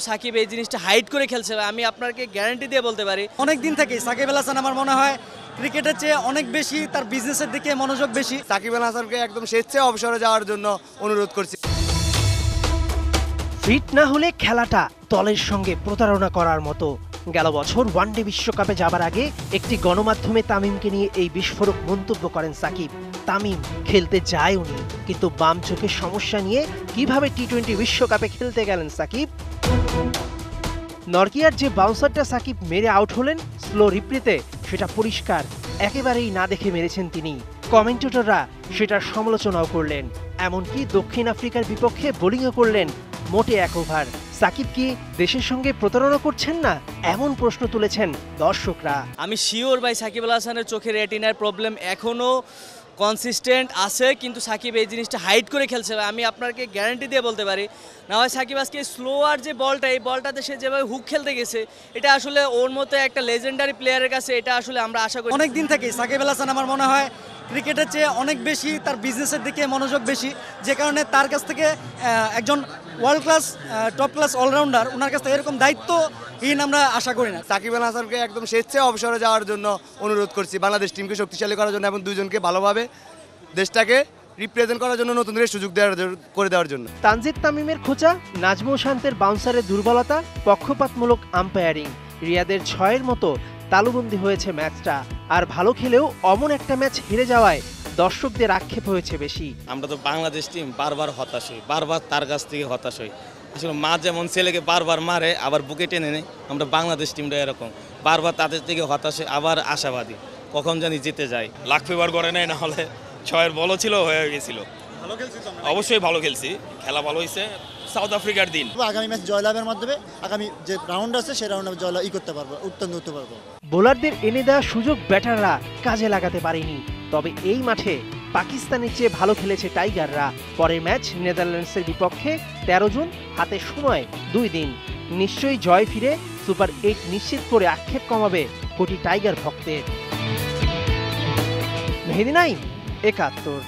সাকিব এই জিনিসটা হাইড করে খেলছে, আমি আপনাকে গ্যারান্টি দিয়ে বলতে পারি। অনেক দিন থেকেই সাকিব আল হাসান আমার মনে হয় ক্রিকেটের চেয়ে অনেক বেশি তার বিজনেসের দিকে মনোযোগ বেশি। সাকিব আল হাসানকে একদম স্বেচ্ছায় অবসরে যাওয়ার জন্য অনুরোধ করছি। ফিট না হলে খেলাটা দলের সঙ্গে প্রতারণা করার মতো। গেল বছর ওয়ানডে বিশ্বকাপে যাবার আগে একটি গণমাধ্যমে তামিমকে নিয়ে এই বিস্ফোরক মন্তব্য করেন সাকিব। তামিম খেলতে যায় উনি, কিন্তু বাম চোখের সমস্যা নিয়ে কিভাবে টি-20 বিশ্বকাপে খেলতে গেলেন সাকিব? নরকিয়ার যে বাউন্সারটা সাকিব মেরে আউট হলেন স্লো রিপ্লেতে, সেটা পরিষ্কার একেবারেই না দেখে মেরেছেন তিনি। কমেন্টেটররা সেটার সমালোচনাও করলেন, এমনকি দক্ষিণ আফ্রিকার বিপক্ষে বোলিংও করলেন মোটে 1 ওভার। সাকিব কি দেশের সঙ্গে প্রতারণা করছেন না, এমন প্রশ্ন তুলেছেন দর্শকরা। আমি শিওর ভাই সাকিব আল হাসানের চোখের রেটিনার প্রবলেম এখনো কনসিস্টেন্ট আছে, কিন্তু সাকিব এই জিনিসটা হাইড করে খেলছে, আমি আপনাকে গ্যারান্টি দিয়ে বলতে পারি। না হয় সাকিব আজকে স্লোয়ার যে বলটা, এই বলটাতে সে যেভাবে হুক খেলতে গেছে, এটা আসলে ওর মতো একটা লেজেন্ডারি প্লেয়ারের কাছে এটা আসলে আমরা আশা করি। অনেক দিন থেকেই সাকিব আল হাসান আমার মনে হয় ক্রিকেটের চেয়ে অনেক বেশি তার বিজনেসের দিকে মনোযোগ বেশি, যে কারণে তার কাছ থেকে একজন world class top class allrounder, ওনার কাছ থেকে এরকম দায়িত্বহীন আমরা আশা করি না। সাকিব আল হাসানকে একদম স্বেচ্ছায় অবসরে যাওয়ার জন্য অনুরোধ করছি, বাংলাদেশ টিমকে শক্তিশালী করার জন্য এবং দুজনকে ভালোভাবে দেশটাকে রিপ্রেজেন্ট করার জন্য নতুনদের সুযোগ করে দেওয়ার জন্য। তানজিদ তামিমের খোঁচা, নাজমুল শান্তের বাউন্সারের দুর্বলতা, পক্ষপাতমূলক আম্পায়ারিং, রিয়াদের 6-এর মতো তালুবন্দী হয়েছে ম্যাচটা। আর ভালো খেলেও অমন একটা ম্যাচ হেরে যাওয়ায় দর্শকদের আক্ষেপ হয়েছে বেশি। আমরা তো বাংলাদেশ টিম বারবার হতাশ হই, বারবার তার কাছ থেকে হতাশ হই। আসলে মা যেমন ছেলেকে বারবার মারে আবার বুকে টেনে নেয়, আমরা বাংলাদেশ টিমটা এরকম বারবার তাদের থেকে হতাশ হই, আবার আশাবাদী কখন জানি জিতে যায়। লাখ ফেভার করে নেয়, না হলে 6-এর বলও ছিল, হয়ে গেছিল। অবশ্যই ভালো খেলছি, খেলা ভালো হয়েছে। সাউথ আফ্রিকার দিন আগামী ম্যাচ জয়লাভের মাধ্যমে আগামী যে রাউন্ড আছে সেই রাউন্ডে জয়লাভ করতে পারবো, উত্তীর্ণ হতে পারবো। বোলারদের এনে দেওয়া সুযোগ ব্যাটাররা কাজে লাগাতে পারেনি। তবে এই মাঠে পাকিস্তানের চেয়ে ভালো খেলেছে টাইগাররা। পরের ম্যাচ নেদারল্যান্ডসের বিপক্ষে 13 জুন, হাতে সময় 2 দিন। নিশ্চয়ই জয় ফিরে সুপার 8 নিশ্চিত করে আক্ষেপ কমাবে কোটি টাইগার ভক্তের। মেহেদী নাইম, 71।